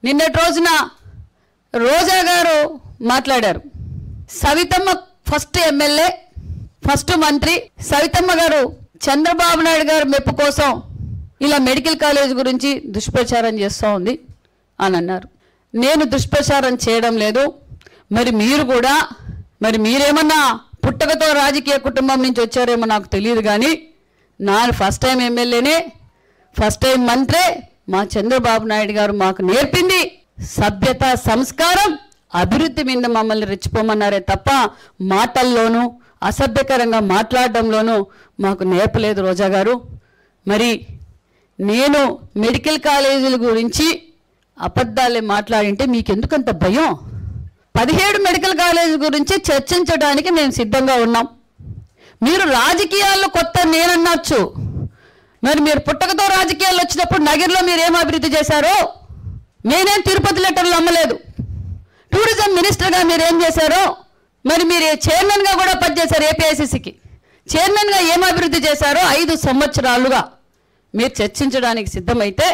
నిన్నటి రోజున రోజా గారు మాట్లాడారు. సవితమ్మ ఫస్ట్ ఎమ్మెల్యే, ఫస్ట్ మంత్రి సవితమ్మ గారు చంద్రబాబు నాయుడు గారు మెప్పు కోసం ఇలా మెడికల్ కాలేజ్ గురించి దుష్ప్రచారం చేస్తూ ఉంది అని అన్నారు. నేను దుష్ప్రచారం చేయడం లేదు. మరి మీరు కూడా మీరేమన్నా పుట్టకతో రాజకీయ కుటుంబం నుంచి వచ్చారేమో నాకు తెలియదు, కానీ నా ఫస్ట్ టైం ఎమ్మెల్యేనే, ఫస్ట్ టైం మంత్రే. మా చంద్రబాబు నాయుడు గారు మాకు నేర్పింది సభ్యత, సంస్కారం, అభివృద్ధి మీద మమ్మల్ని రెచ్చిపోమన్నారే తప్ప మాటల్లోనూ అసభ్యకరంగా మాట్లాడడంలోనూ మాకు నేర్పలేదు రోజా గారు. మరి నేను మెడికల్ కాలేజీల గురించి అబద్ధాలే మాట్లాడింటే మీకెందుకంత భయం? 17 మెడికల్ కాలేజీ గురించి చర్చించడానికి మేము సిద్ధంగా ఉన్నాం. మీరు రాజకీయాల్లో కొత్త నేనన్నచ్చు. మరి మీరు పుట్టకతో రాజకీయాల్లో వచ్చినప్పుడు నగర్లో మీరు ఏం అభివృద్ధి చేశారో, నేనేం తిరుపతి లెటర్లు అమ్మలేదు. టూరిజం మినిస్టర్గా మీరు ఏం చేశారో, మరి మీరు చైర్మన్గా కూడా పనిచేశారు. ఏపీఐసీసీకి చైర్మన్గా ఏం అభివృద్ధి చేశారో 5 సంవత్సరాలుగా మీరు చర్చించడానికి సిద్ధమైతే,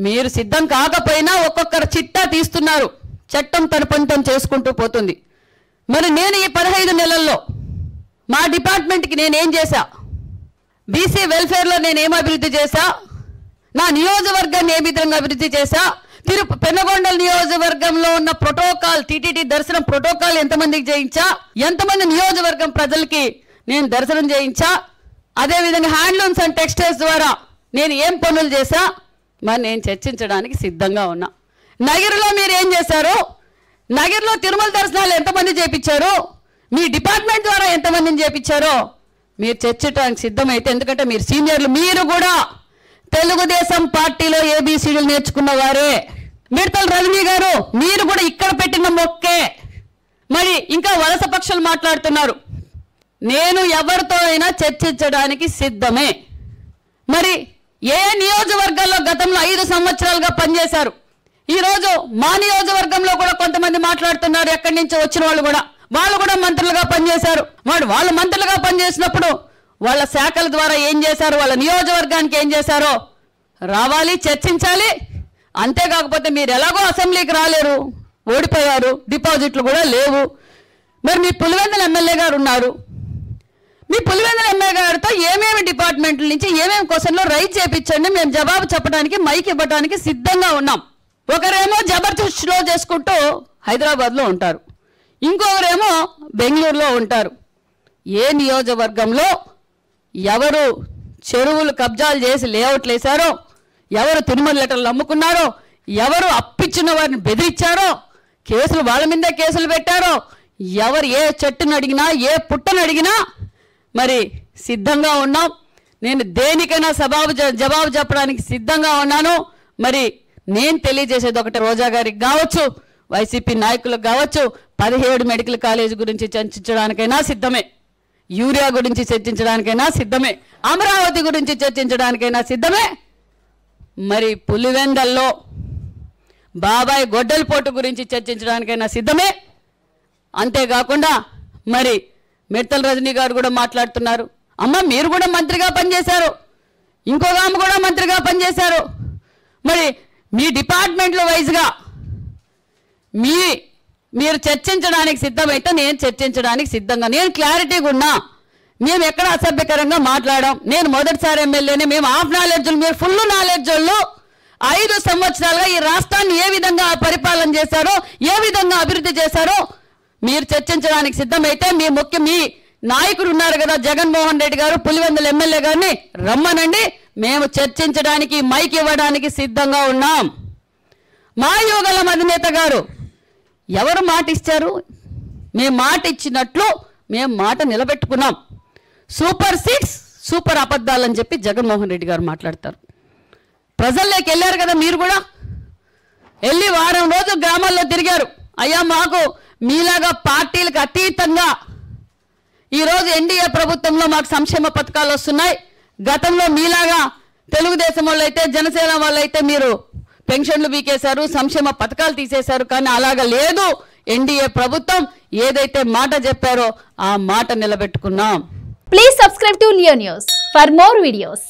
మీరు సిద్ధం కాకపోయినా ఒక్కొక్కరు చిట్టా తీస్తున్నారు. చట్టం తన పని తను చేసుకుంటూ పోతుంది. మరి నేను ఈ 15 నెలల్లో మా డిపార్ట్మెంట్కి నేనేం చేశా, బీసీ వెల్ఫేర్లో నేనేం అభివృద్ధి చేశా, నా నియోజకవర్గాన్ని ఏ విధంగా అభివృద్ధి చేశా, పెనుగొండల నియోజకవర్గంలో ఉన్న ప్రోటోకాల్, టీటీడీ దర్శనం ప్రోటోకాల్ ఎంతమందికి చేయించా, ఎంతమంది నియోజకవర్గం ప్రజలకి నేను దర్శనం చేయించా, అదేవిధంగా హ్యాండ్లూమ్స్ అండ్ టెక్స్టైల్స్ ద్వారా నేను ఏం పనులు చేశా, మరి నేను చర్చించడానికి సిద్ధంగా ఉన్నా. నగర్లో మీరు ఏం చేశారో, నగర్లో తిరుమల దర్శనాలు ఎంతమంది చేయించారో, మీ డిపార్ట్మెంట్ ద్వారా ఎంతమందిని చేయించారో మీరు చర్చించడానికి సిద్ధమైతే, ఎందుకంటే మీరు సీనియర్లు, మీరు కూడా తెలుగుదేశం పార్టీలో ఏబీసీడీలు నేర్చుకున్న వారే. మిడతల రజనీ గారు మీరు కూడా ఇక్కడ పెట్టిన మొక్కే. మరి ఇంకా వలస పక్షులు మాట్లాడుతున్నారు. నేను ఎవరితో అయినా చర్చించడానికి సిద్ధమే. మరి ఏ నియోజకవర్గాల్లో గతంలో 5 సంవత్సరాలుగా పనిచేశారు. ఈరోజు మా నియోజకవర్గంలో కూడా కొంతమంది మాట్లాడుతున్నారు, ఎక్కడి నుంచో వచ్చిన వాళ్ళు కూడా మంత్రులుగా పనిచేశారు. వాళ్ళు మంత్రులుగా పనిచేసినప్పుడు వాళ్ళ శాఖల ద్వారా ఏం చేశారు, వాళ్ళ నియోజకవర్గానికి ఏం చేశారో రావాలి, చర్చించాలి. అంతేకాకపోతే మీరు ఎలాగో అసెంబ్లీకి రాలేరు, ఓడిపోయారు, డిపాజిట్లు కూడా లేవు. మరి మీ పులివెందుల ఎమ్మెల్యే గారు ఉన్నారు. మీ పులివెందుల ఎమ్మెల్యే గారితో ఏమేమి డిపార్ట్మెంట్ల నుంచి ఏమేమి క్వశ్చన్లో రైజ్ చేయించండి, మేము జవాబు చెప్పడానికి, మైక్ ఇవ్వడానికి సిద్ధంగా ఉన్నాం. ఒకరేమో జబర్దస్త్లో చేసుకుంటూ హైదరాబాద్లో ఉంటారు, ఇంకొకరేమో బెంగళూరులో ఉంటారు. ఏ నియోజకవర్గంలో ఎవరు చెరువులు కబ్జాలు చేసి లేఅవుట్లు వేశారో, ఎవరు తిరుమల లెటర్లు అమ్ముకున్నారో, ఎవరు అప్పిచ్చిన వారిని బెదిరించారో, కేసులు వాళ్ళ మీదే కేసులు పెట్టారో, ఎవరు ఏ చెట్టును అడిగినా, ఏ పుట్టను అడిగినా మరి సిద్ధంగా ఉన్నాం. నేను దేనికైనా జవాబు చెప్పడానికి సిద్ధంగా ఉన్నాను. మరి నేను తెలియజేసేది ఒకటి, రోజా గారికి కావచ్చు, వైసీపీ నాయకులకు కావచ్చు, 17 మెడికల్ కాలేజ్ గురించి చర్చించడానికైనా సిద్ధమే, యూరియా గురించి చర్చించడానికైనా సిద్ధమే, అమరావతి గురించి చర్చించడానికైనా సిద్ధమే. మరి పులివెందల్లో బాబాయ్ గొడ్డలిపోటు గురించి చర్చించడానికైనా సిద్ధమే. అంతేకాకుండా మరి మిడతల రజనీ గారు కూడా మాట్లాడుతున్నారు, అమ్మ మీరు కూడా మంత్రిగా పనిచేశారు, ఇంకొక ఆమె కూడా మంత్రిగా పనిచేశారు. మరి మీ డిపార్ట్మెంట్లో వైజ్గా మీరు చర్చించడానికి సిద్ధమైతే నేను చర్చించడానికి సిద్ధంగా, నేను క్లారిటీగా ఉన్నా. మేము ఎక్కడ అసభ్యకరంగా మాట్లాడాం. నేను మొదటిసారి ఎమ్మెల్యేనే, మేము హాఫ్ నాలెడ్జ్, మీరు ఫుల్ నాలెడ్జ్ వాళ్ళు. 5 సంవత్సరాలుగా ఈ రాష్ట్రాన్ని ఏ విధంగా పరిపాలన చేశారో, ఏ విధంగా అభివృద్ధి చేశారో మీరు చర్చించడానికి సిద్ధమైతే, మీ నాయకుడు ఉన్నారు కదా జగన్మోహన్ రెడ్డి గారు, పులివెందుల ఎమ్మెల్యే గారిని రమ్మనండి, మేము చర్చించడానికి, మైక్ ఇవ్వడానికి సిద్ధంగా ఉన్నాం. మా యువగలం అధినేత గారు ఎవరు మాట ఇచ్చారు? మేము మాట ఇచ్చినట్లు మేము మాట నిలబెట్టుకున్నాం. సూపర్ 6 సూపర్ అబద్ధాలని చెప్పి జగన్మోహన్ రెడ్డి గారు మాట్లాడతారు. ప్రజల్లోకి వెళ్ళారు కదా మీరు కూడా, వెళ్ళి వారం రోజులు గ్రామాల్లో తిరిగారు. అయ్యా మాకు మీలాగా పార్టీలకు అతీతంగా ఈరోజు ఎన్డీఏ ప్రభుత్వంలో మాకు సంక్షేమ పథకాలు వస్తున్నాయి. గతంలో మీలాగా తెలుగుదేశం వాళ్ళు అయితే, జనసేన వాళ్ళు అయితే మీరు పెన్షన్లు వీకేశారు, సంక్షేమ పథకాలు తీసేశారు. కానీ అలాగా లేదు. ఎన్డీఏ ప్రభుత్వం ఏదైతే మాట చెప్పారో ఆ మాట నిలబెట్టుకున్నాం. Please subscribe to Leo news for more videos.